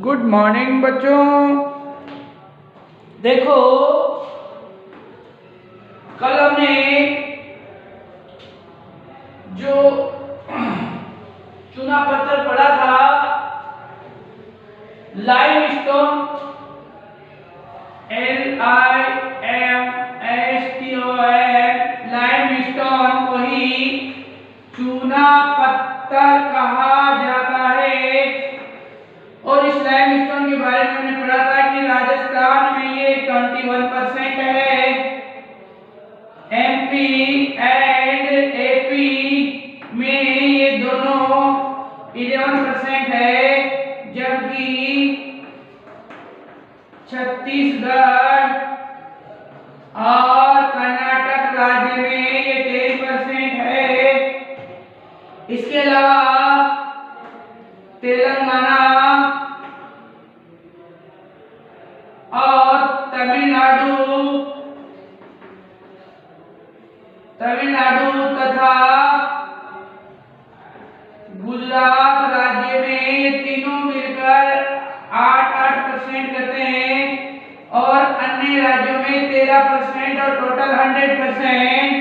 Good morning बच्चों। देखो कल हमने जो चूना पत्थर पढ़ा था लाइमस्टोन LIMSTON लाइमस्टोन को ही चूना पत्थर कहा जाता है। और इस लाइमस्टोन के बारे में हमने पढ़ा था कि राजस्थान में ये 21% है, MP एंड AP में ये दोनों 11% है, जबकि छत्तीसगढ़ और कर्नाटक राज्य में ये 13% है। इसके अलावा तेलंगाना और तमिलनाडु तथा गुजरात राज्य में ये तीनों मिलकर 8% करते हैं और अन्य राज्यों में 13% और टोटल 100%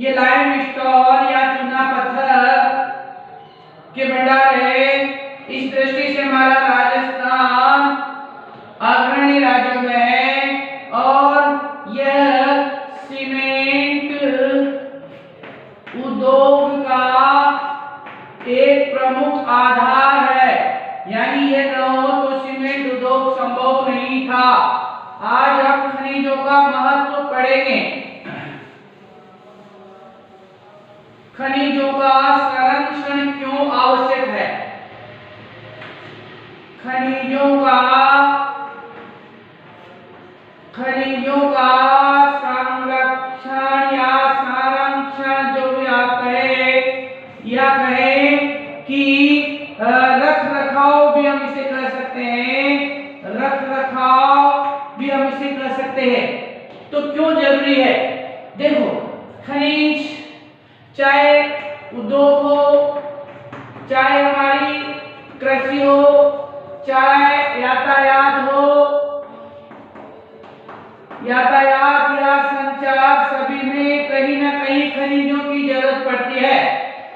ये लाइमस्टोन या चूना पत्थर के भंडार है। इस दृष्टि से हमारा राजस्थान अग्रणी राज्यों में है और यह सीमेंट उद्योग का एक प्रमुख आधार है। यानी ये न हो तो सीमेंट उद्योग संभव नहीं था। आज हम खनिजों का महत्व पढ़ेंगे। खनिजों का संरक्षण क्यों आवश्यक है? खनिजों का संरक्षण या संरक्षण जो भी आप कहे या कहे कि रख रखाव भी हम इसे कर सकते हैं, तो क्यों जरूरी है? देखो खनिज चाहे उद्योग हो, चाहे हमारी कृषि हो, चाहे यातायात या संचार, सभी में कहीं ना कहीं खनिजों की जरूरत पड़ती है।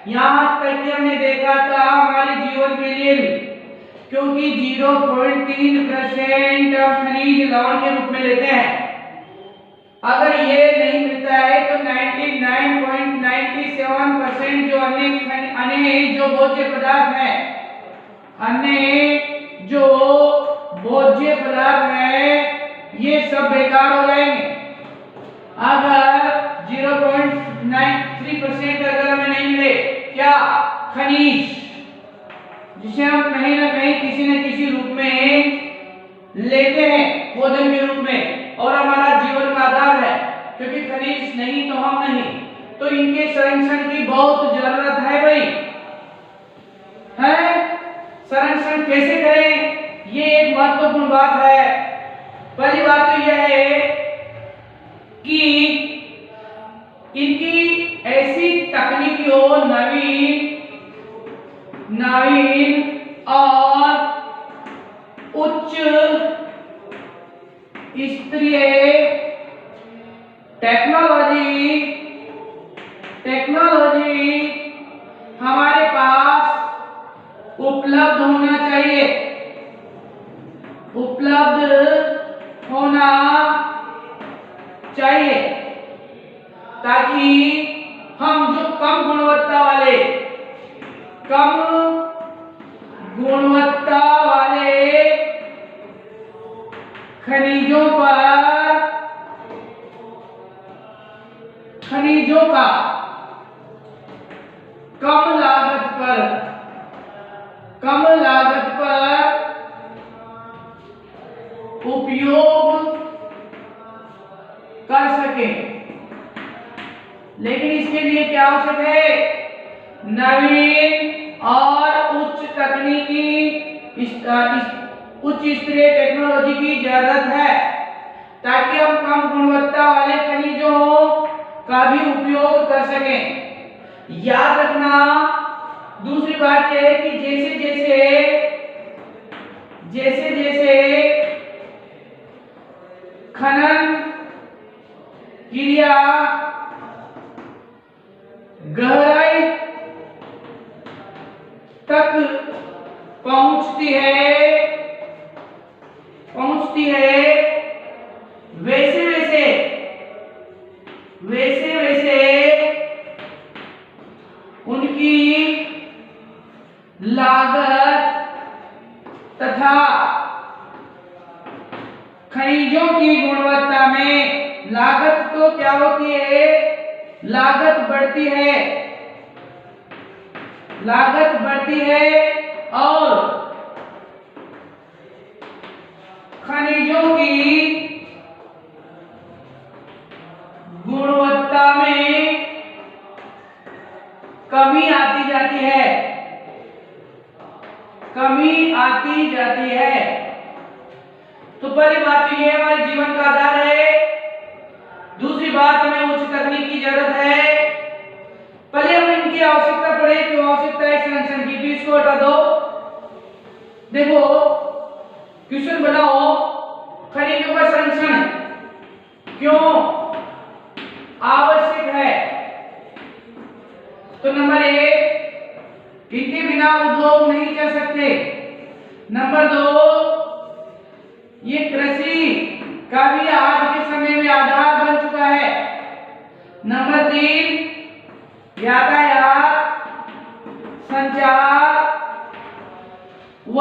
यहाँ तक कि हमने देखा था हमारे जीवन के लिए भी, क्योंकि 0.3% हम खनिज लवण के रूप में लेते हैं। अगर ये नहीं मिलता है तो 99.97% जो अन्य जो भोज्य पदार्थ हैं ये सब बेकार हो जाएंगे। अगर 0.93% अगर हमें नहीं मिले क्या खनिज, जिसे हम कहीं ना कहीं किसी न किसी रूप में लेते हैं भोजन के रूप में और हमारा जीवन का आधार है, क्योंकि खनिज नहीं तो हम नहीं, तो इनके संरक्षण की बहुत जरूरत है भाई। है संरक्षण कैसे करें, ये एक महत्वपूर्ण बात है। पहली बात तो यह है कि इनकी ऐसी तकनीकी हो, नवीन और उच्च स्तरीय टेक्नोलॉजी हमारे पास उपलब्ध होना चाहिए ताकि हम जो कम गुणवत्ता वाले खनिजों का कम लागत पर उपयोग कर सके। लेकिन इसके लिए क्या आवश्यक है? नवीन और उच्च स्तरीय टेक्नोलॉजी की जरूरत है ताकि हम कम गुणवत्ता वाले खनिजों का भी उपयोग कर सकें। याद रखना दूसरी बात यह है कि जैसे जैसे जैसे जैसे खनन क्रिया गहराई तक पहुंचती है वैसे वैसे उनकी लागत तथा खनिजों की गुणवत्ता में लागत तो क्या होती है, लागत बढ़ती है और खनिजों की गुणवत्ता में कमी आती जाती है। तो पहली बात तो ये हमारे जीवन का आधार है। दूसरी बात, हमें उच्च तकनीक की जरूरत है। पहले हम इनकी आवश्यकता पड़े, क्यों आवश्यकता है संरक्षण की, तो इसको हटा दो। देखो क्वेश्चन बनाओ, खनिजों का संरक्षण क्यों आवश्यक है। तो नंबर 1, इनके बिना उद्योग नहीं चल सकते। नंबर 2, ये कृषि का भी आज के समय में आधार बन चुका है। नंबर 3, यातायात, संचार व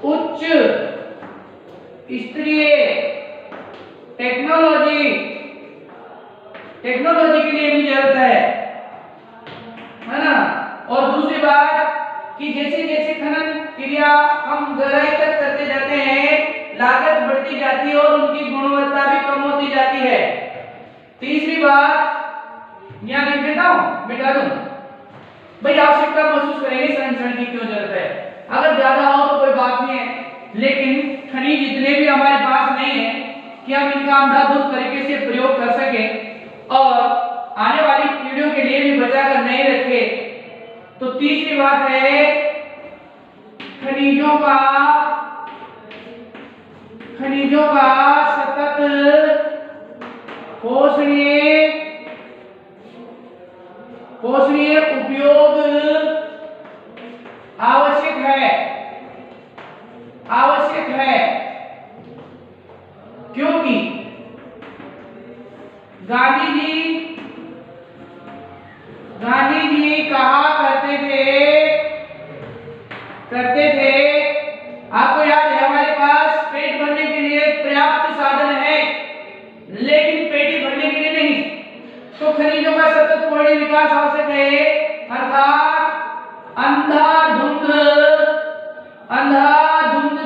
उच्च स्तरीय टेक्नोलॉजी के लिए भी जरूरत है ना। और दूसरी बात कि जैसे जैसे खनन क्रिया हम गहराई तक करते जाते हैं, लागत बढ़ती जाती है और उनकी गुणवत्ता भी कम होती जाती है। तीसरी बात, यहाँ लिख देता हूं, मिटा दूं भाई, आवश्यकता महसूस करेंगे संरक्षण की क्यों जरूरत है। अगर ज्यादा हो तो कोई बात नहीं है, लेकिन खनिज इतने भी हमारे पास नहीं है कि हम इनका अंधाधुंध तरीके से प्रयोग कर सके और आने वाली पीढ़ियों के लिए भी बचा कर नहीं रखे। तो तीसरी बात है खनिजों का सतत पोषणीय उपयोग आवश्यक है क्योंकि गांधी जी कहा करते थे, आपको याद है हमारे पास पेट भरने के लिए पर्याप्त साधन है, लेकिन पेटी भरने के लिए नहीं। तो खनिजों का सतत पूर्ण विकास आवश्यक है, अर्थात अंधाधुंध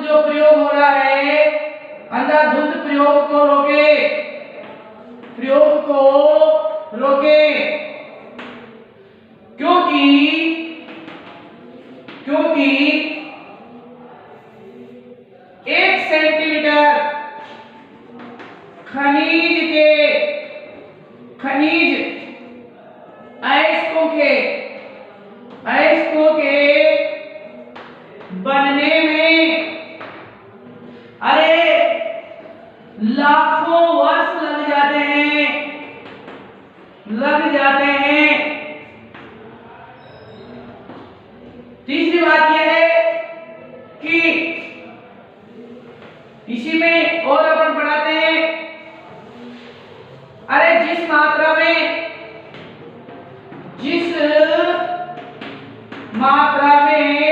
जो प्रयोग हो रहा है, अंधाधुंध प्रयोग को रोके क्योंकि 1 सेंटीमीटर खनिज अयस्कों के बनने में लाखों वर्ष लग जाते हैं। तीसरी बात यह है कि इसी में और अपन पढ़ाते हैं, जिस मात्रा में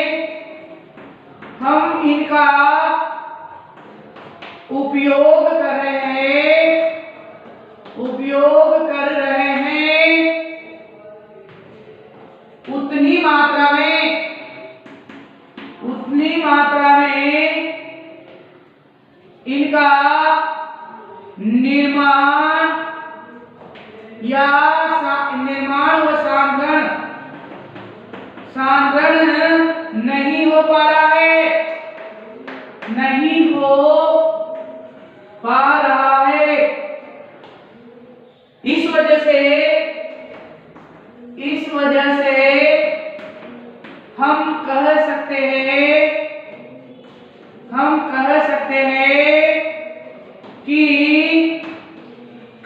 हम इनका उपयोग कर रहे हैं उतनी मात्रा में इनका निर्माण व सांद्रण नहीं हो पा रहा है। इस वजह से हम कह सकते हैं हम कह सकते हैं कि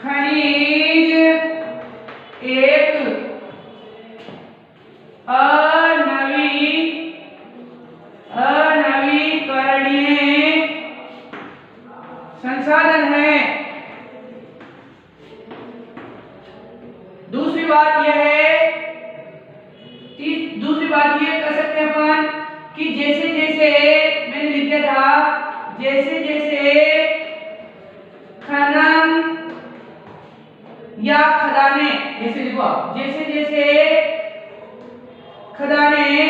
खनिज एक अनवीकरणीय संसाधन है। दूसरी बात यह कह सकते हैं अपन कि जैसे जैसे मैंने लिखा था, जैसे जैसे खनन या खदानें, जैसे लिखो, जैसे जैसे खदानें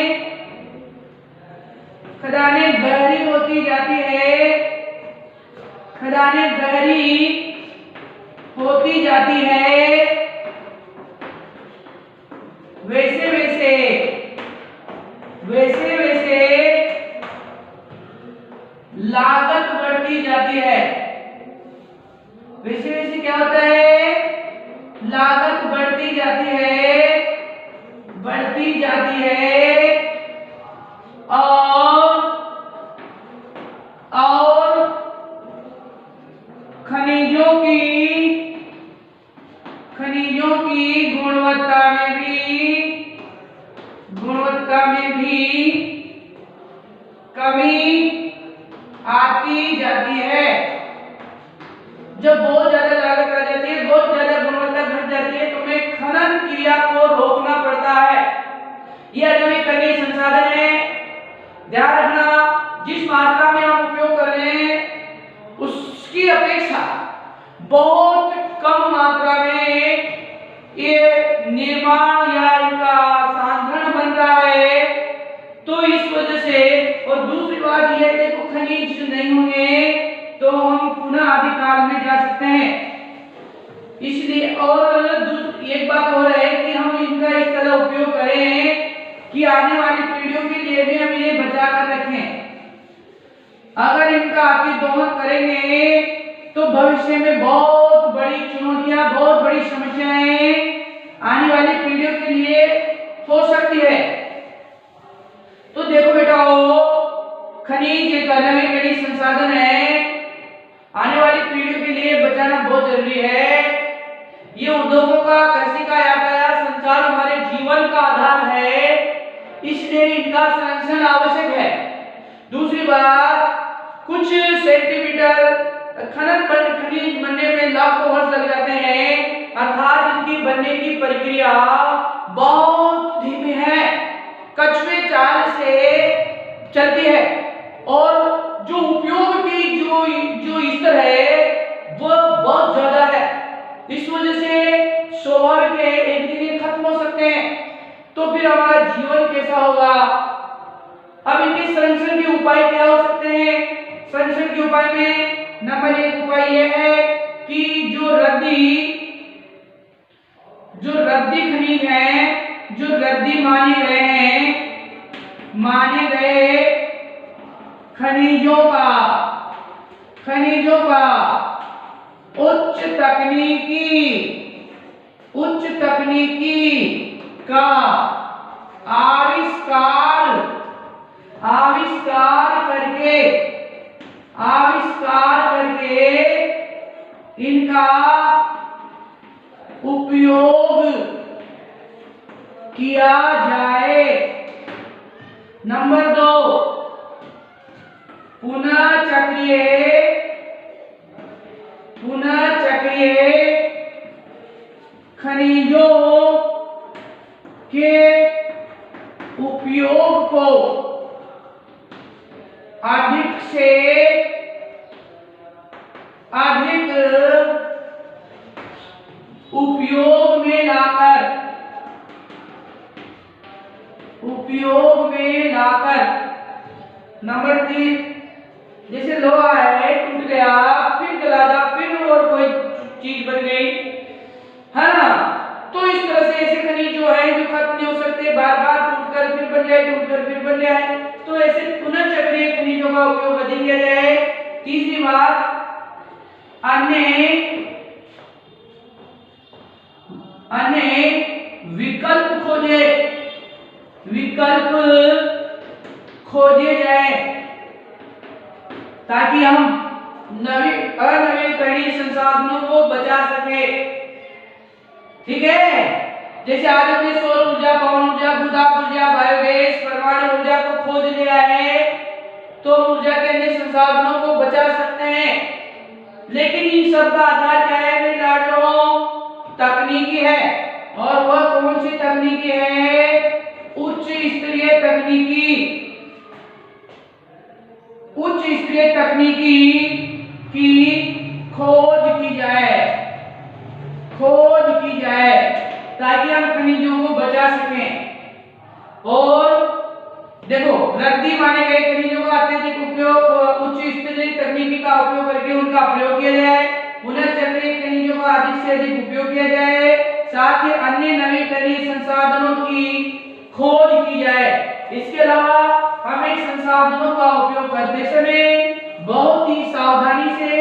गहरी होती जाती है, खदानें गहरी होती जाती है, वैसे वैसे लागत बढ़ती जाती है। वैसे वैसे क्या होता है? लागत बढ़ती जाती है और खनिजों की गुणवत्ता में भी कमी आती जाती है। जब बहुत ज्यादा लागत आ जाती है, बहुत ज्यादा गुणवत्ता घट जाती है, तो हमें खनन क्रिया को रोकना पड़ता है। यह नवीकरणीय संसाधन है। ध्यान रखना, जिस मात्रा में हम उपयोग कर रहे हैं उसकी अपेक्षा बहुत कम मात्रा में ये निर्माण या इनका साधन बन रहा है। तो इस वजह से, और दूसरी बात यह, देखो खनिज नहीं होंगे तो हम पुनः आदिकाल में जा सकते हैं। इसलिए और एक बात और है कि हम इनका इस तरह उपयोग करें कि आने वाली पीढ़ियों के लिए भी हम इन्हें बचा कर रखें। अगर इनका अतिदोहन करेंगे तो भविष्य में बहुत बड़ी चुनौतियां, बहुत बड़ी समस्याएं आने वाली पीढ़ियों के लिए हो सकती है। तो देखो बेटाओ, खनिज एक अनवीकरणीय संसाधन है, आने वाली पीढ़ियों के लिए बचाना बहुत जरूरी है। ये उद्योगों का, कृषि का, यातायात, संचार हमारे जीवन का आधार है, इसलिए इनका संरक्षण आवश्यक है। दूसरी बात, कुछ सेंटीमीटर खनिज बनने में लाखों वर्ष लग जाते हैं, अर्थात इनकी बनने की प्रक्रिया बहुत धीमी है, कछुए चाल से चलती है, और जो उपयोग की जो स्तर है वो बहुत ज्यादा है। इस वजह से स्वाभाविक है एक दिन ये खत्म हो सकते हैं, तो फिर हमारा जीवन कैसा होगा? अब इनके संरक्षण के उपाय क्या हो सकते हैं? संरक्षण के उपाय में नंबर 1 उपाय यह है कि जो रद्दी खनिज हैं, जो रद्दी माने गए खनिजों का उच्च तकनीकी का आविष्कार करके इनका उपयोग किया जाए। नंबर 2, पुनः चक्रीय खनिजों के उपयोग को अधिक से अधिक उपयोग में लाकर नंबर 3, जैसे लोहा है, टूट गया, फिर जला जा, फिर और कोई चीज बन गई, है ना? तो इस तरह से ऐसे खनिज जो है जो खत्म नहीं हो सकते, बार बार टूटकर फिर बन जाए, टूटकर फिर बन जाए, तो ऐसे पुनः चक्रीय खनिजों का उपयोग अधिक किया जाए। तीसरी बात, अन्य विकल्प खोजे जाए। ताकि हम अनवीकरणीय संसाधनों को बचा सके। ठीक है, जैसे आज हमने सौर ऊर्जा, पवन ऊर्जा, भूताप ऊर्जा, बायोगैस, परमाणु ऊर्जा को खोज लिया है, तो ऊर्जा के अन्य संसाधनों को बचा सकते हैं। लेकिन इन सब का आधार क्या है मेरे लाडलों? तकनीकी है। और वह कौन सी तकनीकी है? उच्च स्तरीय तकनीकी। उच्च स्तरीय तकनीकी की खोज की जाए, खोज की जाए, ताकि हम खनिजों को बचा सकें। और देखो, रद्दी माने गए खनिजों का अत्यधिक उपयोग, उच्च स्तरीय तकनीकी का उपयोग करके उनका प्रयोग किया जाए। पुनर्चक्रित खनिजों का अधिक से अधिक उपयोग किया जाए, साथ ही अन्य नवीकरणीय संसाधनों की खोज की जाए। इसके अलावा हमें संसाधनों का उपयोग करते समय बहुत ही सावधानी से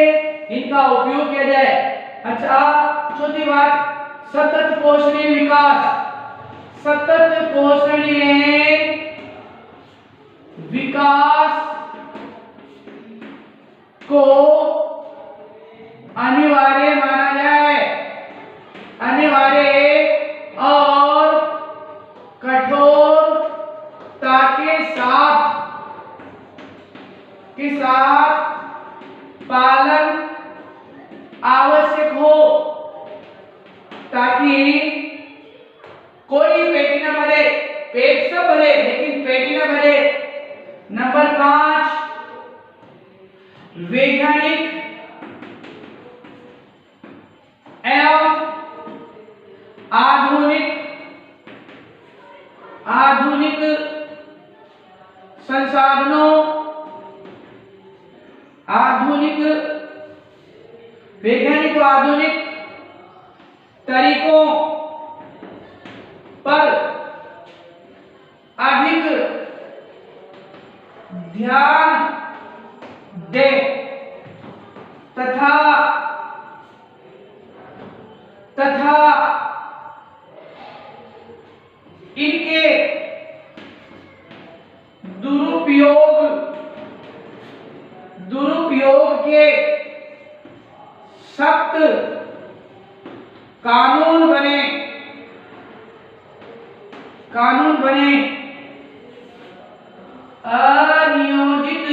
इनका उपयोग किया जाए। अच्छा, चौथी बात, सतत पोषणीय विकास। सतत पोषणीय विकास को अनिवार्य माना जाए। अनिवार्य और कठोरता के साथ पालन आवश्यक हो, ताकि कोई पेट न भरे। पेट सब भरे लेकिन पेट न भरे। नंबर 5, वैज्ञानिक एवं आधुनिक संसाधनों, वैज्ञानिक आधुनिक तरीकों पर अधिक ध्यान दे तथा इनके दुरुपयोग के सख्त कानून बने। अनियोजित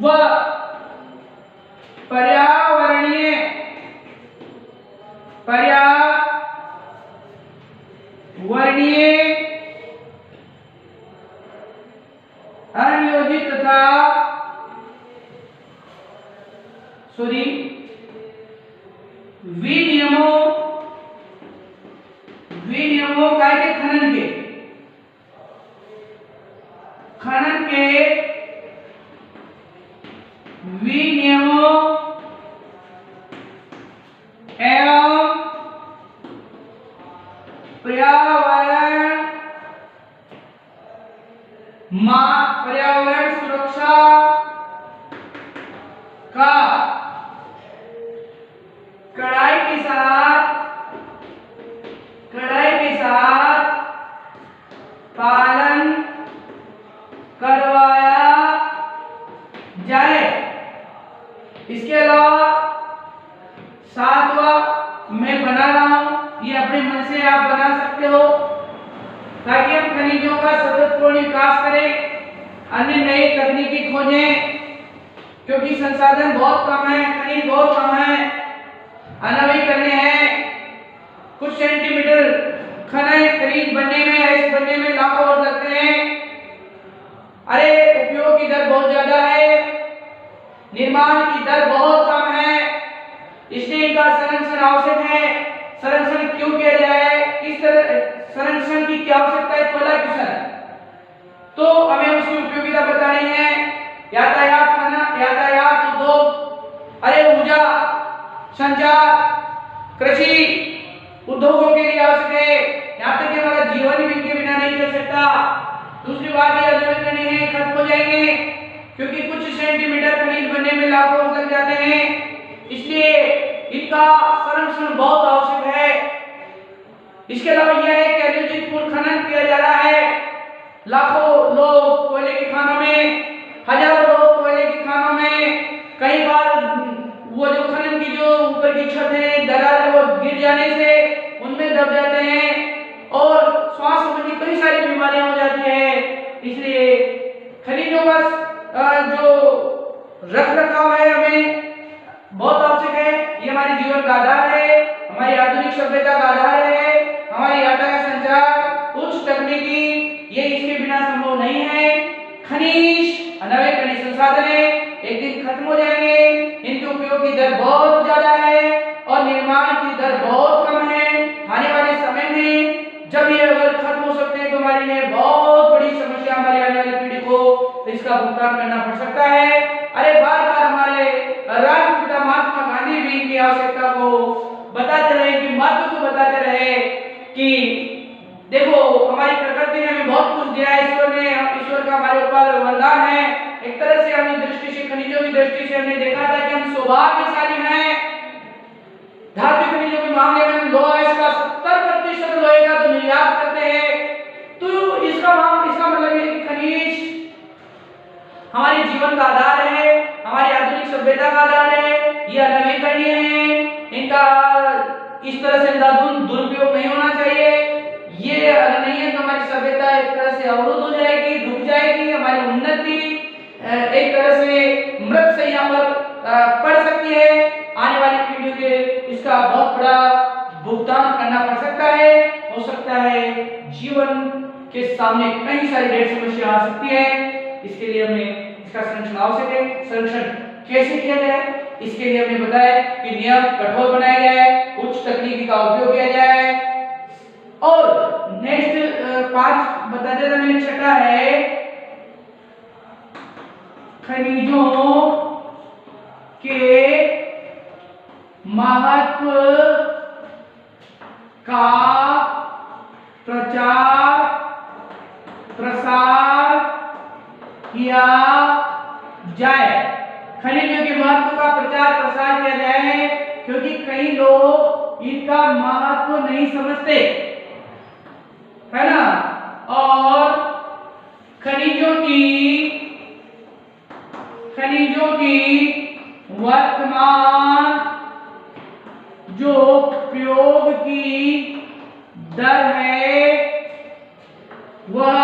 व पर्यावरणीय अनियोजित तथा विनियमों के खनन के विनियमों एवं पर्यावरण सुरक्षा का कड़ाई के साथ पालन करवाया जाए। इसके अलावा 7वां मैं बना रहा हूं, ये अपने मन से आप बना सकते हो, ताकि हम खनिजों का सततपूर्ण विकास करें, अन्य नई तकनीकी खोजें, क्योंकि संसाधन बहुत कम है, खनिज बहुत कम है, अनवीकरणीय है। कुछ सेंटीमीटर खनिज बनने में लाखों वर्ष लगते हैं। अरे उपयोग की दर बहुत ज्यादा है, निर्माण की दर बहुत कम है, इसलिए इनका संरक्षण आवश्यक है। संरक्षण क्यों किया जाए, किस तरह संरक्षण की क्या आवश्यकता है, पहला क्वेश्चन। तो हमें उसकी उपयोगिता बतानी है। यातायात उद्योग, अरे ऊर्जा, संचार, कृषि उद्योगों के लिए आवश्यक है। यहाँ तक कि हमारा जीवन भी इनके बिना नहीं चल सकता। दूसरी बात ये अनवीकरणीय है, खत्म हो जाएंगे, क्योंकि कुछ सेंटीमीटर खनिज बनने में लाखों वर्ष लग जाते हैं, इसलिए इनका संरक्षण बहुत आवश्यक है। इसके अलावा यह है कि अनियोजित पूर्ण खनन किया जा रहा है, लाखों लोग कोयले की खानों में, हजारों लोग कोयले की खानों में, कई बार वो जो खनन की जो ऊपर की छत है, दरार है, वो गिर जाने से उनमें दब जाते हैं और श्वास संबंधी कई सारी बीमारियां हो जाती है। इसलिए खनिजों का जो रख रखाव है हमें बहुत आवश्यक है। ये हमारे जीवन का आधार है, हमारी आधुनिक सभ्यता का आधार है, हमारी यातायात संचार उच्च तकनीकी, ये इसके बिना संभव नहीं है। खनिज नवे खनिज संसाधन है, एक दिन खत्म हो जाएंगे, इनके उपयोग की दर बहुत ज्यादा है और निर्माण की दर बहुत कम है। आने वाले समय में जब ये अगर खत्म हो सकते हैं तो हमारे लिए बहुत बड़ी समस्या, हमारी आने वाली पीढ़ी को इसका भुगतान करना पड़ सकता है। अरे बार बार हमारे राष्ट्रपिता महात्मा गांधी भी इनकी आवश्यकता को बताते रहे, कि महत्व को बताते रहे कि देखो हमारी प्रकृति ने हमें बहुत कुछ दिया है, ईश्वर का हमारे ऊपर वरदान है। एक तरह से हमने दृष्टि से, खनिजों की दृष्टि से हमने देखा था कि हम सौभाग्यशाली हैं। धातु खनिजों के मामले में लोहा इसका 70% लोहे का तो निर्यात करते हैं। तो इसका मतलब है कि खनिज हमारे जीवन का आधार है, हमारी आधुनिक सभ्यता का आधार है, ये अनवीकरणीय है, इनका इस तरह से दुरुपयोग नहीं होना चाहिए। ये अगर नहीं है तो हमारी सभ्यता एक तरह से अवरुद्ध हो जाएगी, रुक जाएगी, हमारी उन्नति एक तरह से मृतशैया पर पड़ सकती है। आने वाली पीढ़ियों के इसका बहुत बड़ा भुगतान करना पड़ सकता है। हो सकता है जीवन के सामने कई सारी ढेर समस्या आ सकती है। इसके लिए हमें इसका संरक्षण आवश्यक है। संरक्षण कैसे किया जाए, इसके लिए हमने बताया कि नियम कठोर बनाया जाए, उच्च तकनीकी का उपयोग किया जाए। और नेक्स्ट 5 बता देना, मैंने छठा है खनिजों के महत्व का प्रचार प्रसार किया जाए। खनिजों के महत्व का प्रचार प्रसार किया जाए, क्योंकि कई लोग इनका महत्व नहीं समझते, है ना। और खनिजों की वर्तमान जो प्रयोग की दर है वह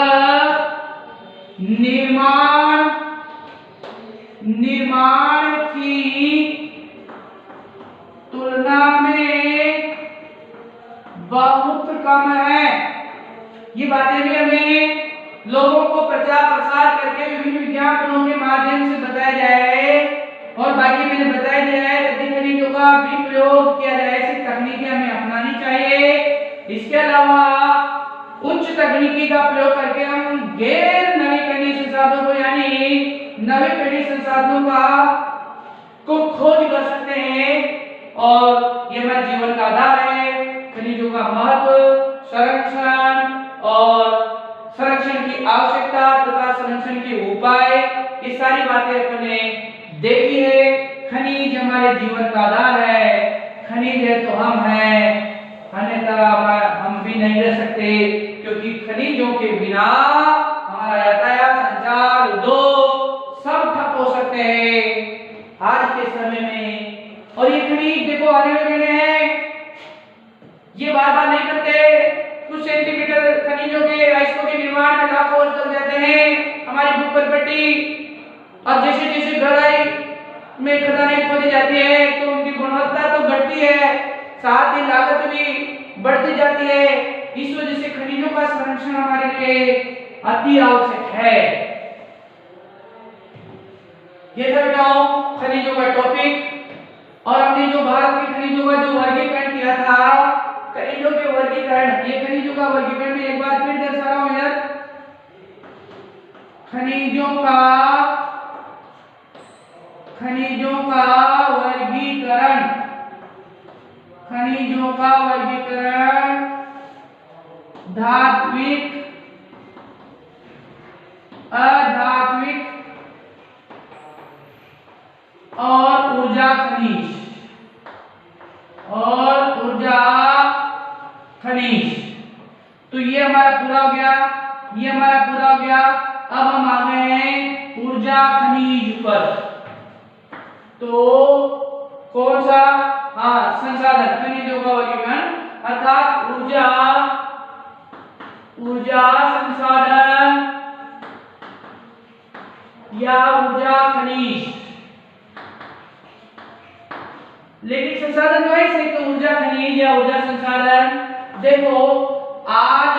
निर्माण की तुलना में बहुत कम है। ये बातें भी हमें लोगों को प्रचार प्रसार करके विभिन्न विज्ञापनों के माध्यम से बताया जाए, और बाकी मैंने बताया दिया है यदि खनिजों का भी प्रयोग किया जाए, ऐसी तकनीकें हमें अपनानी चाहिए। इसके अलावा उच्च तकनीकी का प्रयोग करके हम गैर नवीकरणीय संसाधनों को, यानी नवीकरणीय संसाधनों को खोज कर सकते हैं, और ये हमारे जीवन का आधार है। खनिजों का महत्व, संरक्षण और संरक्षण की आवश्यकता तथा संरक्षण के उपाय, ये सारी बातें अपने देखी है। खनिज हमारे जीवन का आधार है, खनिज है तो हम हैं, अन्यथा हम भी नहीं रह सकते, क्योंकि खनिजों के बिना हमारा यातायात संचार उद्योग सब ठप हो सकते हैं आज के समय में। और ये खनिज देखो आने वाले हैं, ये बार बार नहीं करते। कुछ सेंटीमीटर खनिजों के अयस्कों के निर्माण में लाखों वर्ष लग जाते हैं हमारी भूख पर पट्टी, और जैसे जैसे गहराई में खदानें खोदी जाती है तो उनकी गुणवत्ता तो घटती है, साथ ही लागत भी बढ़ती जाती है। इस वजह से खनिजों का संरक्षण हमारे लिए अति आवश्यक है। ये था बेटाओ खनिजों का टॉपिक, और हमने जो भारत के खनिजों का जो वर्गीकरण किया था, खनिजों के वर्गीकरण, ये खनिजों का वर्गीकरण में एक बार फिर दर्शा रहा हूं यार। खनिजों का वर्गीकरण धात्विक, अधात्विक और ऊर्जा खनिज। तो ये हमारा पूरा हो गया। ये हमारा पूरा हो गया। अब हम आ गए हैं ऊर्जा खनिज पर। तो कौन सा? हाँ, संसाधन खनिजों का वर्गीकरण, अर्थात ऊर्जा संसाधन या ऊर्जा खनिज। लेकिन संसाधन तो ऐसे तो ऊर्जा खनिज या ऊर्जा संसाधन। देखो आज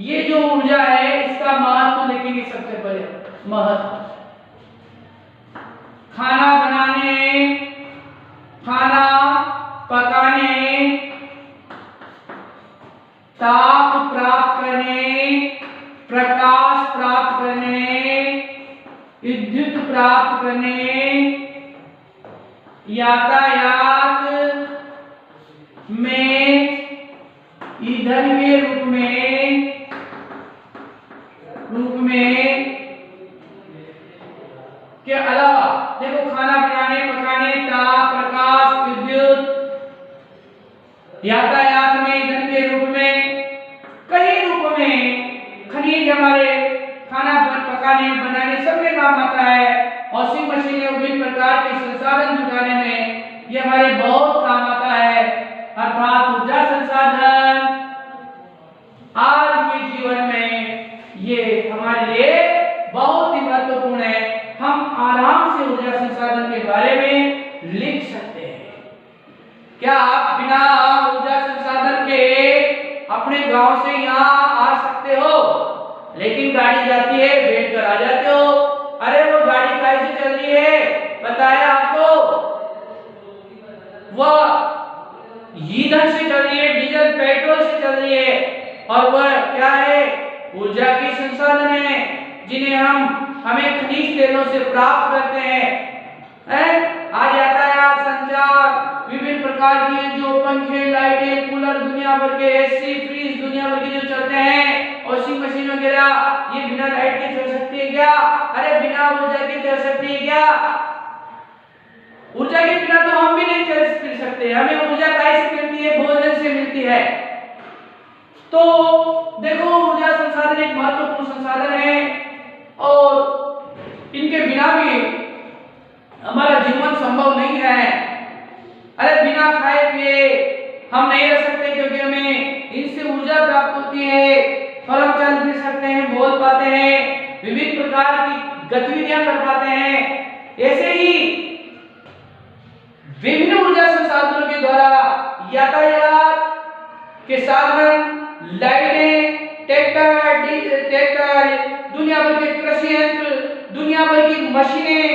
ये जो ऊर्जा है इसका महत्व देखेंगे। सबसे पहले महत्व, खाना बनाने, खाना पकाने, ताप प्राप्त करने, प्रकाश प्राप्त करने, विद्युत प्राप्त करने, यातायात में ईंधन के रूप में के अलावा देखो खाना बनाने, पकाने, ताप, प्रकाश, विद्युत, यातायात में ईंधन के रूप में, कई रूप में खनिज हमारे खाना पकाने, बनाने सब में काम आता है। वॉशिंग मशीन और विभिन्न प्रकार के संसाधन जुटाने में ये हमारे बहुत काम आता है। अर्थात ऊर्जा संसाधन आज के जीवन में ये हमारे लिए बहुत ही महत्वपूर्ण है। हम आराम से ऊर्जा संसाधन के बारे में लिख सकते हैं। क्या आप बिना ऊर्जा संसाधन के अपने गांव से यहाँ आ सकते हो? लेकिन गाड़ी जाती है, बैठ कर आ जाते हो। अरे वो गाड़ी कैसे चल रही है पता है आपको? वह ईंधन से चल रही है, डीजल पेट्रोल से चल रही है। और वह क्या है? ऊर्जा की संसाधन है जिन्हें हमें खनिज तेलों से प्राप्त करते हैं। आज यातायात, संचार, विभिन्न प्रकार की जो पंखे, लाइटें, कूलर, दुनिया भर के एसी, फ्रिज दुनिया भर के जो चलते हैं, वॉशिंग मशीन वगैरह, ये बिना लाइट के चल सकती है क्या? अरे बिना ऊर्जा के चल सकती है क्या? ऊर्जा के बिना तो हम भी नहीं चल सकते। हमें ऊर्जा कैसे मिलती है? भोजन से मिलती है। तो देखो ऊर्जा संसाधन एक महत्वपूर्ण संसाधन है और इनके बिना भी हमारा जीवन संभव नहीं है। अरे बिना खाए पिए हम नहीं रह सकते क्योंकि हमें इनसे ऊर्जा प्राप्त होती है और हम चल फिर सकते हैं, बोल पाते हैं, विभिन्न प्रकार की गतिविधियां कर पाते हैं। ऐसे ही विभिन्न ऊर्जा संसाधनों के द्वारा यातायात के साधन, लाइटें, ट्रैक्टर, दुनिया भर के कृषि यंत्र, दुनिया भर की मशीनें,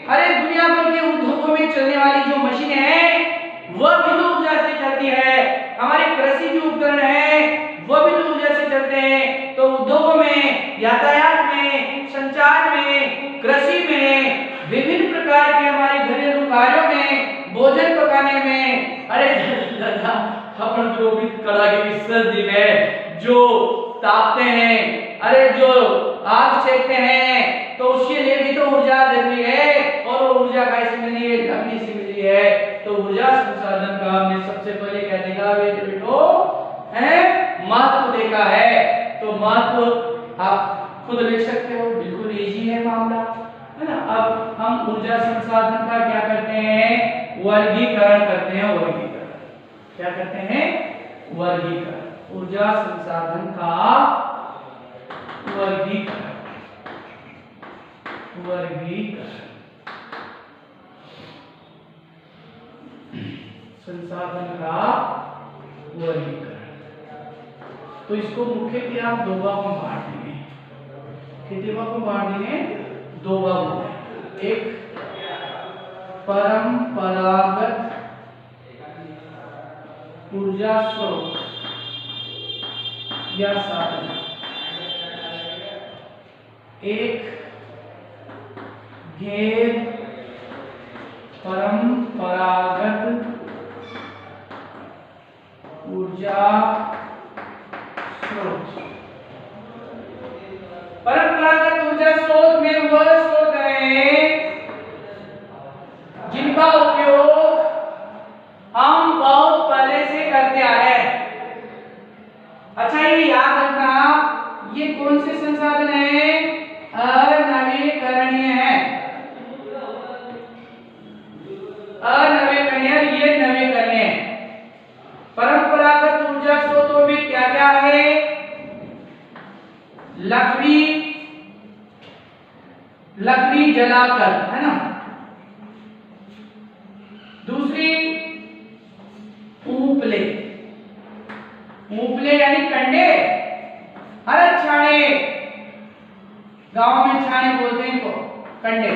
अरे दुनिया भर के उद्योगों में चलने वाली जो मशीनें हैं वह भी तो ऊर्जा से चलती है। हमारे कृषि जो उपकरण हैं वह भी तो ऊर्जा से चलते हैं। तो उद्योगों में, यातायात में, संचार में, कृषि में, विभिन्न प्रकार के हमारे घरेलू कार्यों में, भोजन पकाने में, अरे अपन जो भी कड़ाके की सर्दी में जो तापते हैं, अरे जो आग सेकते हैं, तो उसके लिए भी तो ऊर्जा जरूरी है। और वो ऊर्जा कैसे मिली है? लकड़ी से मिली है। तो ऊर्जा संसाधन का हमने सबसे पहले क्या देखा बेटो है? महत्व देखा है। तो महत्व आप खुद लिख सकते हो, बिल्कुल इजी है मामला, है ना। अब हम ऊर्जा संसाधन का क्या करते हैं? वर्गीकरण करते हैं। वर्गीकरण क्या करते हैं? वर्गीकरण। ऊर्जा संसाधन का वर्गीकरण। संसाधन का वर्गीकरण। तो इसको मुख्यतः आप दो भागों में बांट देंगे। कितने भागों में बांट देंगे? दो भागों में। एक परंपरागत ऊर्जा स्रोत या साधन, एक गैर परंपरागत ऊर्जा स्रोत। परंपरागत ऊर्जा स्रोत में वह स्रोत है जिनका उपयोग हम बहुत पहले से करते आ रहे हैं। अच्छा ये याद रखना, ये लकड़ी जलाकर, है ना। दूसरी ऊपले, ऊपले यानी कंडे, हर छाने, गांव में छाने बोलते हैं इनको, कंडे।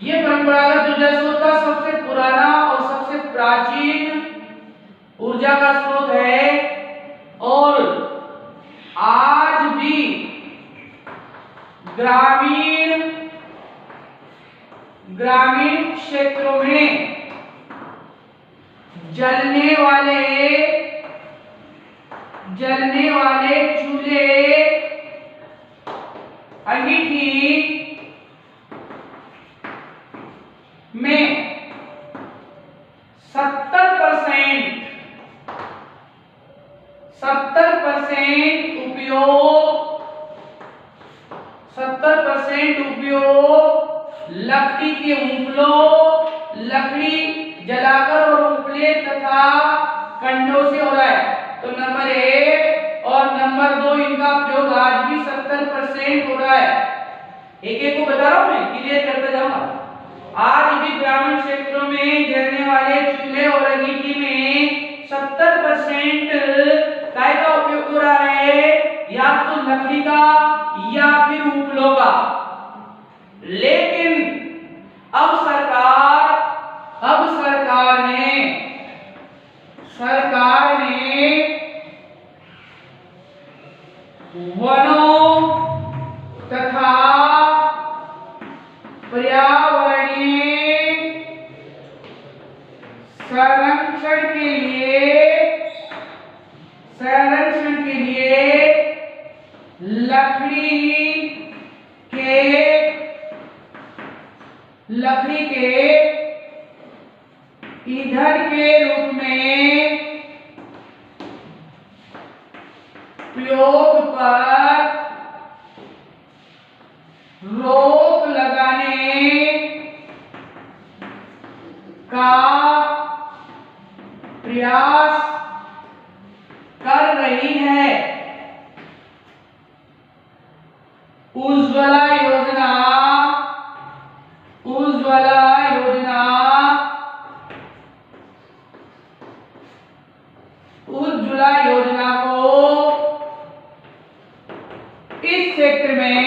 ये परंपरागत ऊर्जा स्रोत का सबसे पुराना और सबसे प्राचीन ऊर्जा का स्रोत है और आज भी ग्रामीण क्षेत्रों में जलने वाले चूल्हे, अंगीठी में 70% उपयोग लकड़ी के ऊपलों, लकड़ी जलाकर और उपले तथा कंडों से हो रहा है। तो नंबर 1 और नंबर 2 इनका प्रयोग आज भी 70% हो रहा है। एक एक को बता रहा हूं मैं, क्लियर करते जाऊंगा। आज भी ग्रामीण क्षेत्रों में जलने वाले चूल्हे और अंगीठी में 70% काय का उपयोग हो रहा है, या तो लकड़ी का या फिर उपलों का। लेकिन अब सरकार ने वनों तथा पर्यावरणीय संरक्षण के लिए लकड़ी के ईंधन के रूप में प्रयोग पर रोक लगाने का प्रयास कर रही है। उज्ज्वला योजना को इस क्षेत्र में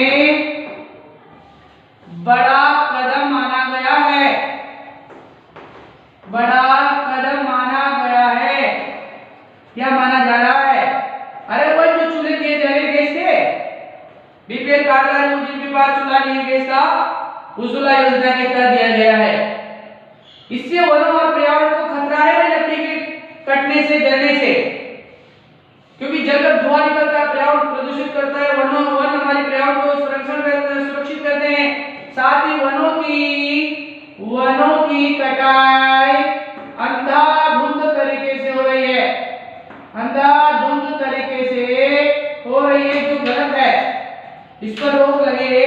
बड़ा कदम माना गया है। क्या माना जा रहा है? अरे वो जो चूल्हे दिए जा रहे गैस के बीपीएल कार्ड वाले जिनके पास चूल्हा नहीं है गैस का, उज्ज्वला योजना के तहत दिया गया है। इससे वनों और पर्यावरण को खतरा है लकड़ी के कटने से, जलने से, क्योंकि जलकर धुआं निकलता है, पर्यावरण प्रदूषित करता है। वन हमारे पर्यावरण को सुरक्षित करते हैं। साथ ही वनों की कटाई अंधाधुंध तरीके से हो रही है, जो गलत है। इस पर रोक लगे,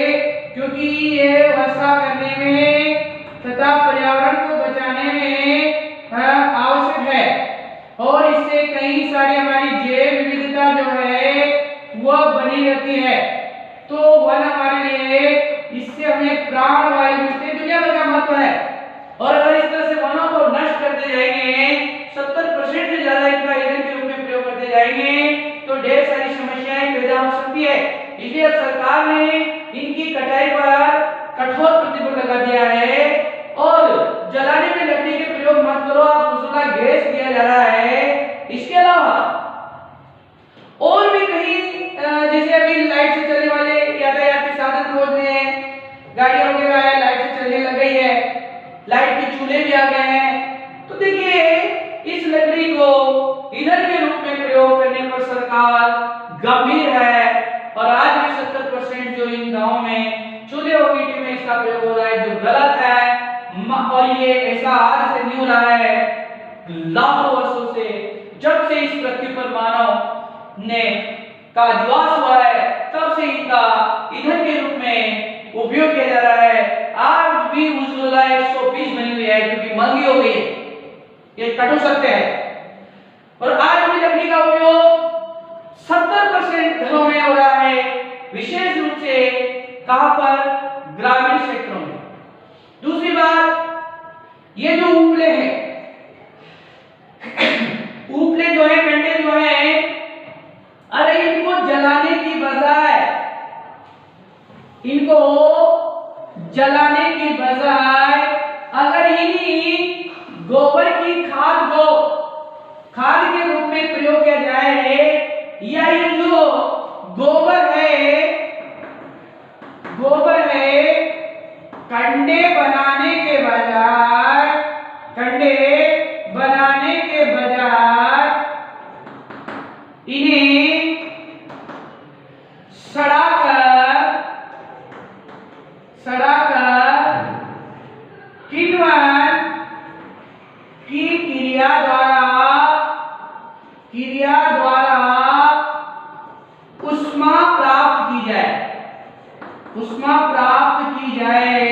क्योंकि ये वर्षा करने में तथा पर्यावरण को बचाने में आवश्यक है और इससे कई सारी हमारी जैव विविधता जो है वह बनी रहती है। तो वन हमारे लिए, इससे हमें प्राणवायु मिलती है, दुनिया का महत्व है। और अगर इस तरह से वनों को नष्ट करते जाएंगे, 70% से ज्यादा इनका ईंधन के रूप में प्रयोग करते जाएंगे, तो ढेर सारी समस्याएं पैदा हो सकती है। इसलिए अब सरकार ने इनकी कटाई पर कठोर प्रतिबंध लगा दिया है और जलाने में लकड़ी के प्रयोग मत करो, आप उज्ज्वला गैस दिया जा रहा है। इसके अलावा और भी कहीं, जैसे अभी लाइट से चलने वाले यातायात के साधन खोज में गाड़ियां वगैरह है, लाइट से चलने लग गई है, लाइट के चूल्हे भी आ गए हैं। तो देखिए, इस लकड़ी को ईंधन के रूप में प्रयोग करने पर सरकार गंभीर है और आज भी 70% जो इन गांवों में चूल्हे और ईंटे में इसका प्रयोग हो रहा है, जो गलत है। और ये ऐसा आज से नहीं हो रहा है, लाखों वर्षों से, जब से इस पृथ्वी पर मानव ने का अधिवास हुआ है, तब से इनका ईंधन के रूप में उपयोग किया जा रहा है। आज भी उज्ज्वला 120 बनी हुई है, क्योंकि महंगी हो गई है, ये कट हो सकते हैं। और आज भी लकड़ी का उपयोग 70% घरों में हो रहा है, विशेष रूप से कहां पर? ग्रामीण क्षेत्रों में। दूसरी बात, ये जो उपले हैं, उपले जो है, कंडे जो है, अरे इनको जलाने की बजाय, इनको जलाने की बजाय अगर इन्हीं गोबर की खाद को खाद के रूप में प्रयोग किया जाए, या ये जो गोबर है कंडे बनाने के बजाय इन्हें सड़ाकर किण्वन की क्रिया द्वारा ऊष्मा प्राप्त की जाए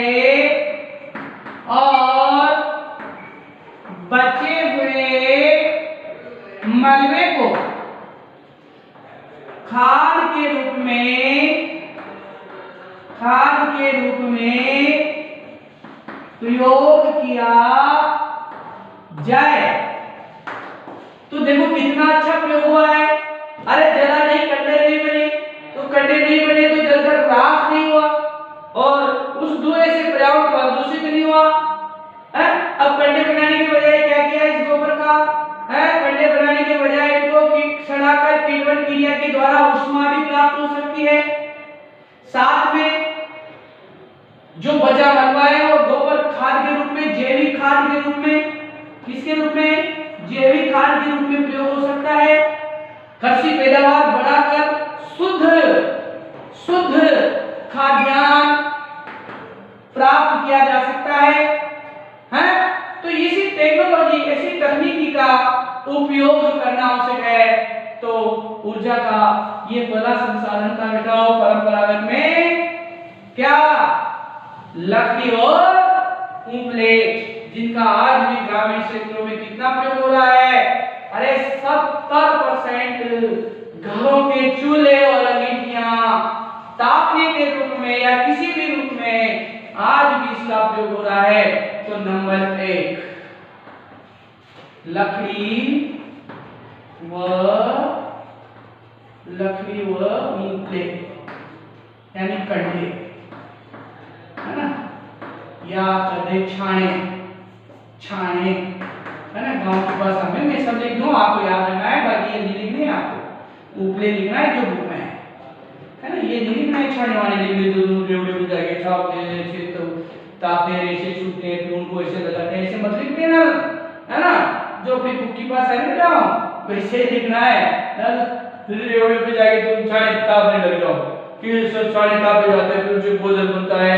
और बचे हुए मलबे को खाद के रूप में प्रयोग किया जाए। तो देखो कितना अच्छा प्रयोग हुआ है। अरे जला नहीं, कंडे नहीं बने, तो कंडे नहीं बने तो जलकर राख नहीं हुआ और उस धुएं से पर्यावरण प्रदूषित नहीं हुआ है। अब कंडे बनाने के बजाय क्या किया इस गोबर का है? कंडे बनाने के बजाय इनको सड़ाकर किण्वन क्रिया के द्वारा ऊष्मा भी प्राप्त हो सकती है। साथ में जो बचा मलबा है वो गोबर खाद के रूप में, जैविक खाद के रूप में, किसके रूप में? जैविक खाद के रूप में प्रयोग हो सकता है। कृषि पैदावार बढ़ाकर शुद्ध खाद्यान्न प्राप्त किया जा सकता है? तो इसी टेक्नोलॉजी, ऐसी तकनीकी का उपयोग करना आवश्यक है। तो ऊर्जा का ये बड़ा संसाधन का घटाव परंपरागत में क्या? लकड़ी और उपले, जिनका आज भी ग्रामीण क्षेत्रों में कितना प्रयोग हो रहा है? अरे 70% घरों के चूल्हे और अंगीठियां तापने के रूप में या किसी भी रूप में आज भी इसका प्रयोग हो रहा है। तो नंबर 1 लकड़ी व उपले यानी कंडे, है ना, या कदे छाने है ना, गांव की भाषा में मैं सब लिख दूं, आपको याद रखना है, बाकी ये नहीं लिखने आपको, उपले लिखना है जो बुक में है ना, ये नहीं लिखना है छाने वाले लिख दे दो रेवड़े में जाके छापते हैं, ऐसे तो तापते हैं, ऐसे छूटते हैं, फिर उनको ऐसे लगाते हैं, ऐसे मत लिख देना, है ना, जो अपनी बुक की भाषा है ना वैसे लिखना है। फिर रेवड़े पे जाके तुम छाने तापने लग जाओ कि सब छाने तापे जाते हैं, फिर जो भोजन बनता है,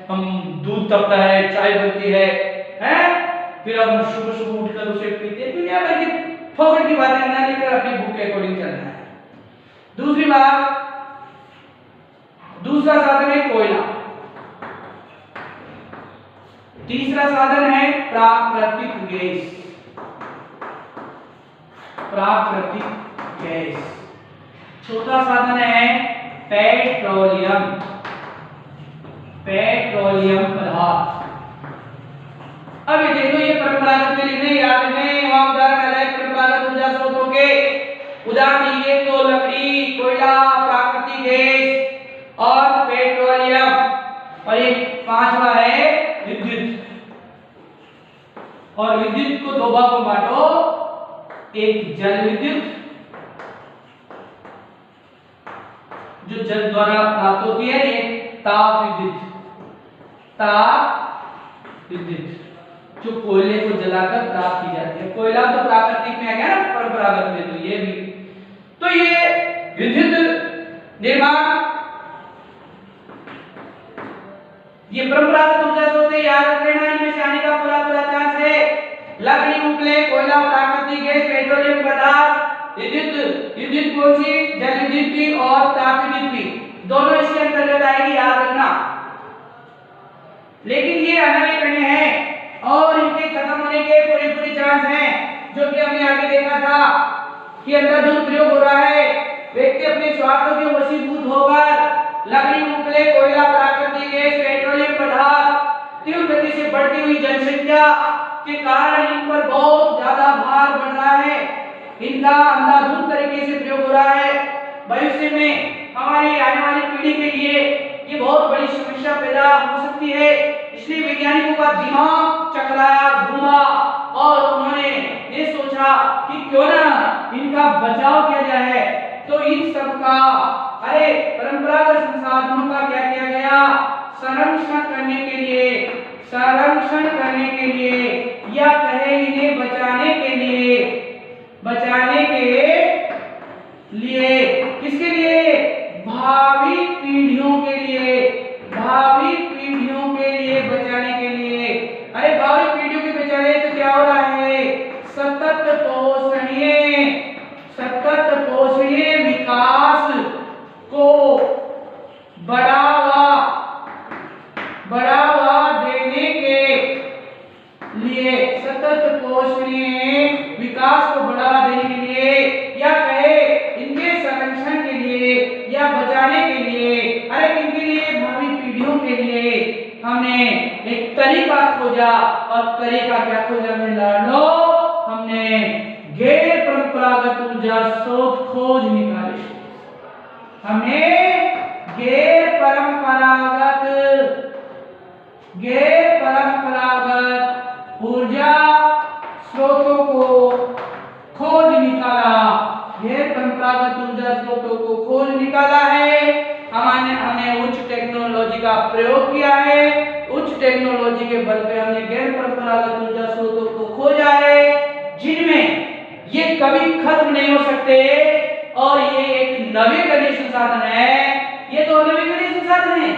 हम दूध तपता है, चाय बनती है, फिर हम सुबह सुबह उठकर उसे पीते हैं। दुनिया भर की फोकट की बातें ना लेकर अपनी बुक के अकॉर्डिंग चलना है। दूसरी बात, दूसरा साधन है कोयला, तीसरा साधन है प्राकृतिक गैस, चौथा साधन है पेट्रोलियम पदार्थ। अब ये देखो, ये परंपरागत में लिखने याद रखने, वहां उदाहरण है परंपरागत ऊर्जा स्रोतों के उदाहरण दिए तो लकड़ी, कोयला, प्राकृतिक गैस और पेट्रोलियम, और एक पांचवा है विद्युत। और विद्युत को दो भागों में बांटो, एक जल विद्युत जो जल द्वारा प्राप्त होती है, एक ताप विद्युत जो कोयले को जलाकर प्राप्त की जाती है। कोयला तो प्राकृतिक में आ गया ना, परंपरागत में तो ये भी, तो ये विद्युत निर्माण, ये परंपरागत ऊर्जा स्रोत याद रख लेना, इनमें से आने का पूरा चांस है। लकड़ी, उपले, कोयला, प्राकृतिक गैस, पेट्रोलियम पदार्थ, विद्युत कौन सी? जल विद्युत की और ताप विद्युत की, दोनों इसके अंतर्गत आएगी, याद रखना। लेकिन ये अनवीकरणीय है और इनके खत्म होने के पूरे चांस हैं, जो कि हमने आगे देखा था कि अंधाधुंध प्रयोग हो रहा है, व्यक्ति अपने स्वार्थों के वशीभूत होकर लकड़ी, उपले, कोयला, प्राकृतिक गैस, पेट्रोलियम पदार्थ, तीव्र गति से बढ़ती हुई जनसंख्या के कारण इन पर बहुत ज्यादा भार बढ़ रहा है। इनका अंधाधुंध तरीके से प्रयोग हो रहा है। भविष्य में हमारी आने वाली पीढ़ी के लिए ये बहुत बड़ी समस्या पैदा हो सकती है। इसलिए वैज्ञानिकों का दिमाग चकराया, घूमा और उन्होंने ये सोचा कि क्यों ना इनका बचाव किया जाए। तो इन सब का परंपरागत संसाधनों का क्या किया गया, संरक्षण करने के लिए या कहे इन्हें बचाने के लिए किसके लिए, भावी पीढ़ियों के लिए बचाने के लिए। भावी पीढ़ियों के बचाने तो क्या हो रहा है, सतत पोषणीय विकास को बढ़ावा देने के लिए, सतत पोषणीय विकास को बढ़ावा देने के लिए या कहे इनके संरक्षण के लिए या बचाने के लिए, इनके लिए, भावी पीढ़ियों के लिए हमने एक तरीका खोजा। और तरीका क्या खोजा मेरे लाडलो, हमने गैर परंपरागत ऊर्जा स्रोत खोज निकाले। हमने गैर परंपरागत ऊर्जा स्रोतों को खोज निकाला। गैर परंपरागत ऊर्जा स्रोतों को खोज निकाला है। हमने उच्च टेक्नोलॉजी का प्रयोग किया है। उच्च टेक्नोलॉजी के बल पे हमने गैर परंपरागत ऊर्जा स्रोतों को खोजा है, जिनमें ये कभी खत्म नहीं हो सकते और ये एक नवीकरणीय संसाधन है। ये तो नवीकरणीय संसाधन है,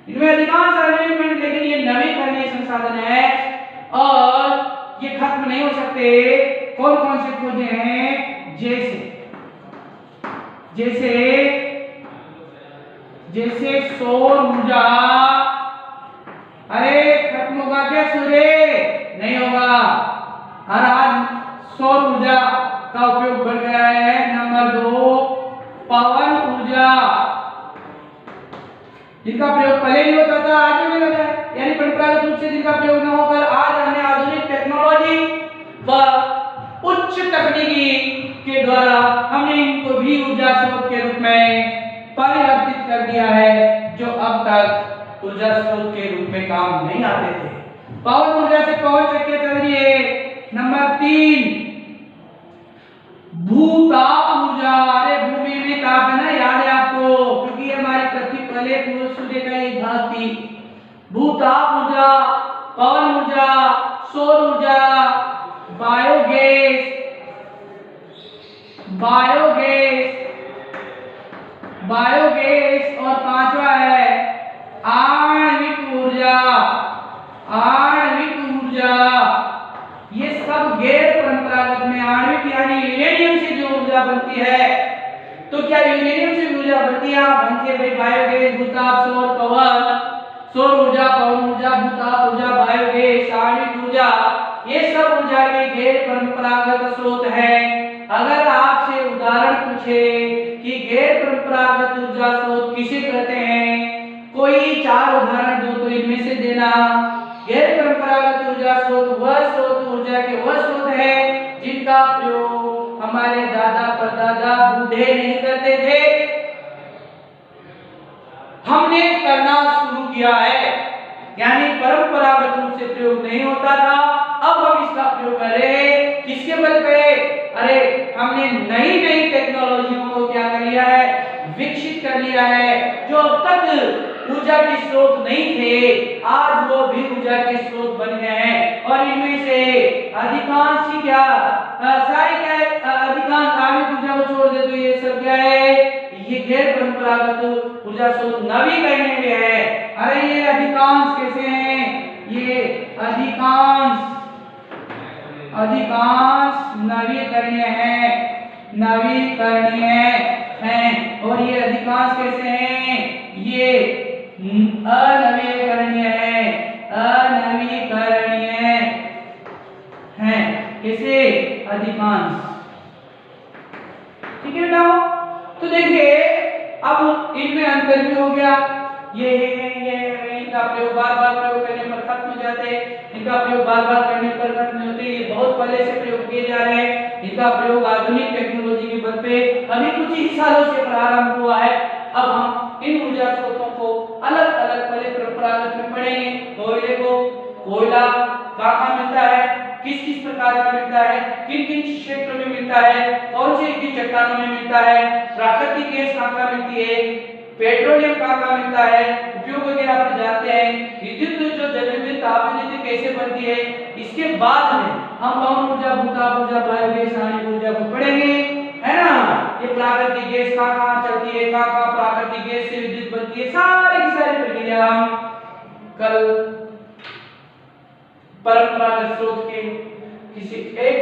इनमें अधिकांश एलिमेंट, लेकिन ये नवीकरणीय संसाधन है और ये खत्म नहीं हो सकते। कौन कौन से खोजे हैं, जैसे सौर ऊर्जा। खत्म होगा क्या सूर्य? नहीं होगा। आज सौर ऊर्जा का उपयोग बढ़ गया है। नंबर 2, पवन ऊर्जा, जिनका प्रयोग पहले नहीं होता था, आज होने लगा है। यानी परंपरागत रूप से जिनका प्रयोग न होकर आज हमने आधुनिक टेक्नोलॉजी व उच्च तकनीकी के द्वारा हमने इनको भी ऊर्जा स्रोत के रूप में परिवर्तित कर दिया है, जो अब तक ऊर्जा स्रोत के रूप में काम नहीं आते थे। पवन ऊर्जा से पवन चक्कियां चल रही है। नंबर 3, भूताप ऊर्जा। भूमि में ताप है ना, याद है आपको, क्योंकि हमारी पृथ्वी पहले पूरे सूर्य का एक भाग थी। भूताप ऊर्जा, पवन ऊर्जा, सौर ऊर्जा, बायोगैस और 5वां है आणविक ऊर्जा। ये सब गैर परंपरागत में, आणविक यानी यूरेनियम से जो ऊर्जा बनती है। तो क्या यूरेनियम से ऊर्जा बनती है? बनती है भाई। बायोगैस, भूताप, सौर ऊर्जा, पवन ऊर्जा, भूताप ऊर्जा, बायोगैस, आणविक ऊर्जा, ये सब ऊर्जा के गैर परंपरागत स्रोत है। अगर आपसे उदाहरण पूछे कि गैर परंपरागत ऊर्जा स्रोत किसे कहते हैं, कोई 4 उदाहरण दो तो इनमें से देना। गैर परंपरागत ऊर्जा स्रोत ऊर्जा के वह स्रोत है जिनका प्रयोग हमारे दादा परदादा बूढ़े नहीं करते थे, हमने करना शुरू किया है। यानी परंपरागत रूप से प्रयोग नहीं होता था, अब हम इसका प्रयोग करें। किसके बल पे? हमने नई टेक्नोलॉजियों को क्या कर लिया है, विकसित कर लिया है, जो अब तक ऊर्जा के स्रोत नहीं थे, आज वो भी ऊर्जा के स्रोत बन गए हैं। और इनमें से अधिकांश ही अधिकांश आणविक ऊर्जा को छोड़ दे तो ये सब क्या है, ये गैर परंपरागत ऊर्जा स्रोत नवीकरणीय में है। ये अधिकांश कैसे हैं? ये अधिकांश नवीकरणीय हैं। और ये अधिकांश कैसे हैं? ये अनवीकरणीय हैं। कैसे? अधिकांश। ठीक है बेटा? तो देखिए अब इनमें अंतर भी भी हो गया। ये इनका प्रयोग बार बार प्रयोग करने पर खत्म हो जाते हैं, इनका प्रयोग बार बार करने पर खत्म नहीं होते। ये बहुत पहले से प्रयोग किए जा रहे हैं। इनका प्रयोग आधुनिक टेक्नोलॉजी के बल पे अभी कुछ ही सालों से प्रारंभ हुआ है। अब हम इन ऊर्जा स्रोतों को अलग अलग पहले परंपरागत में पढ़ेंगे। कोयले को, कोयला कहाँ मिलता है, किस किस प्रकार का मिलता है, किन किन क्षेत्रों में मिलता है, कौन सी की चट्टानों में मिलता है, प्राकृतिक गैस कहाँ मिलती है, पेट्रोलियम कहाँ मिलता है, उपयोग वगैरह आप जानते हैं। विद्युत जो जल विद्युत ताप विद्युत कैसे बनती है। इसके बाद में हम पवन ऊर्जा, भूताप ऊर्जा, बायोगैस, आणविक ऊर्जा को पढ़ेंगे, है ना। ये प्राकृतिक गैस कहाँ चलती है, कहाँ प्राकृतिक गैस से विद्युत बनती है, सारी की सारी प्रक्रिया हम कल परंपरागत स्रोत के किसी एक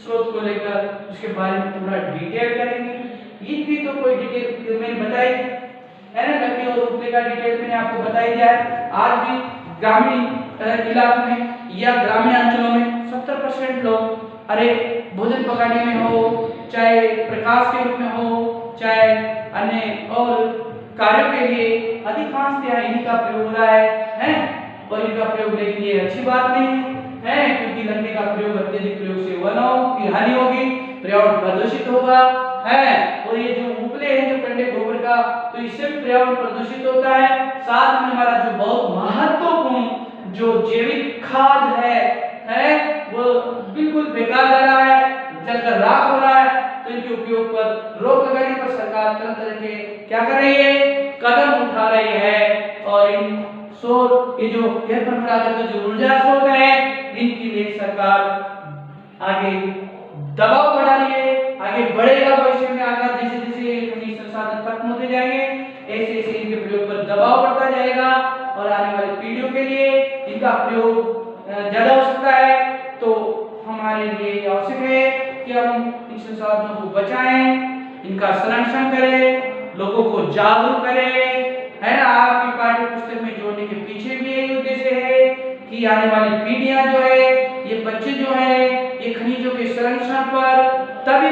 स्रोत को लेकर उसके बारे में पूरा डिटेल करेंगे। इनकी तो कोई डिटेल मैंने बताई है ना, गति और रूपरेखा डिटेल मैंने आपको बताई दिया है। आज भी ग्रामीण इलाकों में या ग्रामीण अंचलों में 70% लोग अरे भोजन पकाने में हो, चाहे प्रकाश के रूप में हो, चाहे अन्य और कार्यों के लिए अधिकांशतः इन्हीं का प्रयोग हो रहा है। और इनका प्रयोग लेकिन ये अच्छी बात नहीं है, क्योंकि लकड़ी का प्रयोग अत्यधिक प्रयोग से वनों की हानि होगी, पर्यावरण प्रदूषित होगा, है। और ये जो उपले हैं जो कंडे गोबर का, तो इससे भी पर्यावरण प्रदूषित होता है। साथ में हमारा जो बहुत महत्वपूर्ण जो जैविक खाद है वो बिल्कुल बेकार जा रहा है, जलकर राख हो रहा है। तो इनके उपयोग पर रोक लगाने पर सरकार तरह तरह के क्या कर रही है, कदम उठा रही है। और इन सौर ये जो परंपरागत जो ऊर्जा स्रोत है इनकी लिए सरकार आगे दबाव बढ़ा रही है, आगे बढ़ेगा भविष्य में। आगे जैसे जैसे खनिज संसाधन खत्म होते जाएंगे ऐसे ऐसे इनके प्रयोग पर दबाव बढ़ता जाएगा और आने वाली पीढ़ियों के लिए इनका प्रयोग ज्यादा हो सकता है। तो हमारे लिए आवश्यक है कि हम इन संसाधनों को बचाएं, इनका संरक्षण करें, लोगों को जागरूक करें, है ना। आपकी पाठ्य पुस्तक में जोड़ने के पीछे भी यही उद्देश्य है कि आने वाली पीढ़ियां जो है, ये बच्चे जो है, ये खनिजों के संरक्षण पर तभी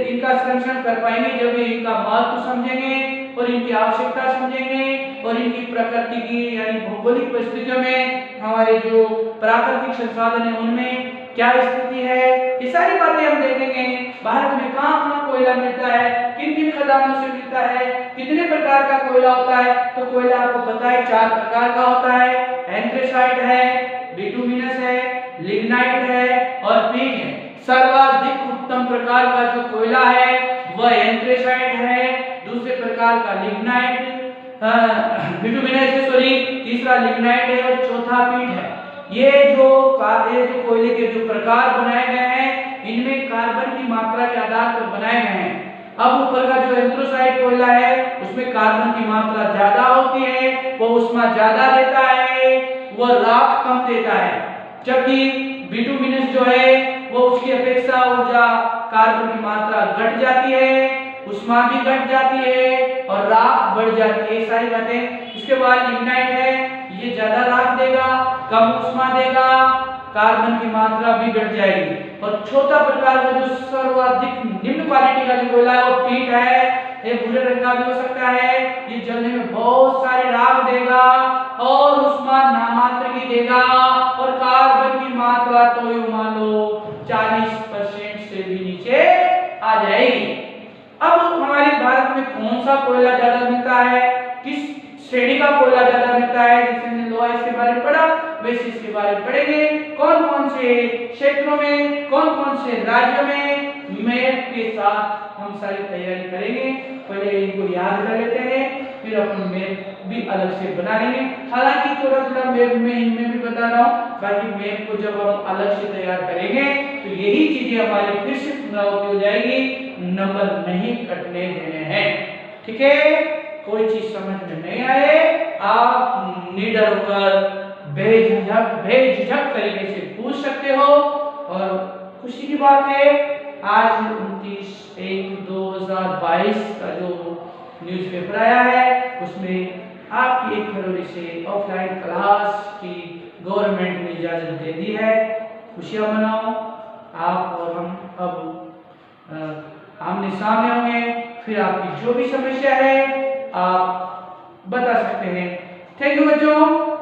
इनका संरक्षण कर पाएंगे जब इनका महत्व समझेंगे और इनकी आवश्यकता समझेंगे और इनकी प्रकृति की यानी भौगोलिक परिस्थितियों में हमारे जो प्राकृतिक संसाधन है उनमें क्या स्थिति है, ये सारी बातें हम देखेंगे। भारत में कहाँ कोयला मिलता है, किन किन खदानों से मिलता है, कितने प्रकार का कोयला होता है। तो कोयला आपको पता है 4 प्रकार का होता है, एंथ्रेसाइट है, बिटुमिनस है, लिग्नाइट है और पीट है। सर्वाधिक उत्तम प्रकार का जो कोयला है वह एंथ्रेसाइट है, दूसरे प्रकार का लिग्नाइट, बिटुमिनस सॉरी, तीसरा लिग्नाइट है और चौथा पीट है। ये जो कोयले के जो प्रकार बनाए गए हैं इनमें कार्बन की मात्रा के आधार पर बनाए गए हैं। अब ऊपर का जो एंथ्रेसाइट कोयला है उसमें कार्बन की मात्रा ज्यादा होती है, वो ऊष्मा ज्यादा देता है, वो राख कम देता है। जबकि बिटुमिनस जो है वो उसकी अपेक्षा ऊर्जा कार्बन की मात्रा घट जाती है, ऊष्मा भी घट जाती है और राख बढ़ जाती है, सारी बातें। इसके बाद लिग्नाइट है, ये ज्यादा राख देगा, कम ऊष्मा देगा, कार्बन की मात्रा भी घट जाएगी। और चौथा प्रकार का जो सर्वाधिक निम्न क्वालिटी का जो कोयला है वो पीट है, ये भूरे रंग का भी हो सकता है, ये जलने में बहुत सारे राख देगा और ऊष्मा नामात्र की देगा और कार्बन की मात्रा तो यूं मान लो 40% से भी नीचे आ जाएगी। अब हमारे भारत में कौन सा कोयला ज्यादा मिलता है, किस श्रेणी का कोयला ज्यादा मिलता है, जैसे हमने लोहा इसके बारे में पढ़ा वैसे इसके बारे में पढ़ेंगे। कौन कौन से क्षेत्रों में, कौन कौन से राज्यों में, मैप के साथ हम सारी तैयारी करेंगे। पहले इनको याद कर लेते हैं, फिर अपन मैप भी अलग से बना लेंगे। हालांकि थोड़ा थोड़ा मैप में इनमें भी बता रहा हूँ, बाकी मैप को जब हम अलग से तैयार करेंगे तो यही चीजें हमारे फिर से पुनरावृत्ति हो जाएगी, नंबर नहीं कटने देने हैं। ठीक है, कोई चीज समझ में नहीं आए आप निडर होकर बेझिझक तरीके से पूछ सकते हो। और खुशी की बात है आज 29/1/2022 का जो न्यूज़पेपर आया है उसमें आपकी 1 फरवरी से ऑफलाइन क्लास की गवर्नमेंट ने इजाजत दे दी है। खुशियां मनाओ, आप और हम अब आमने सामने होंगे, फिर आपकी जो भी समस्या है आप बता सकते हैं। थैंक यू बच्चों।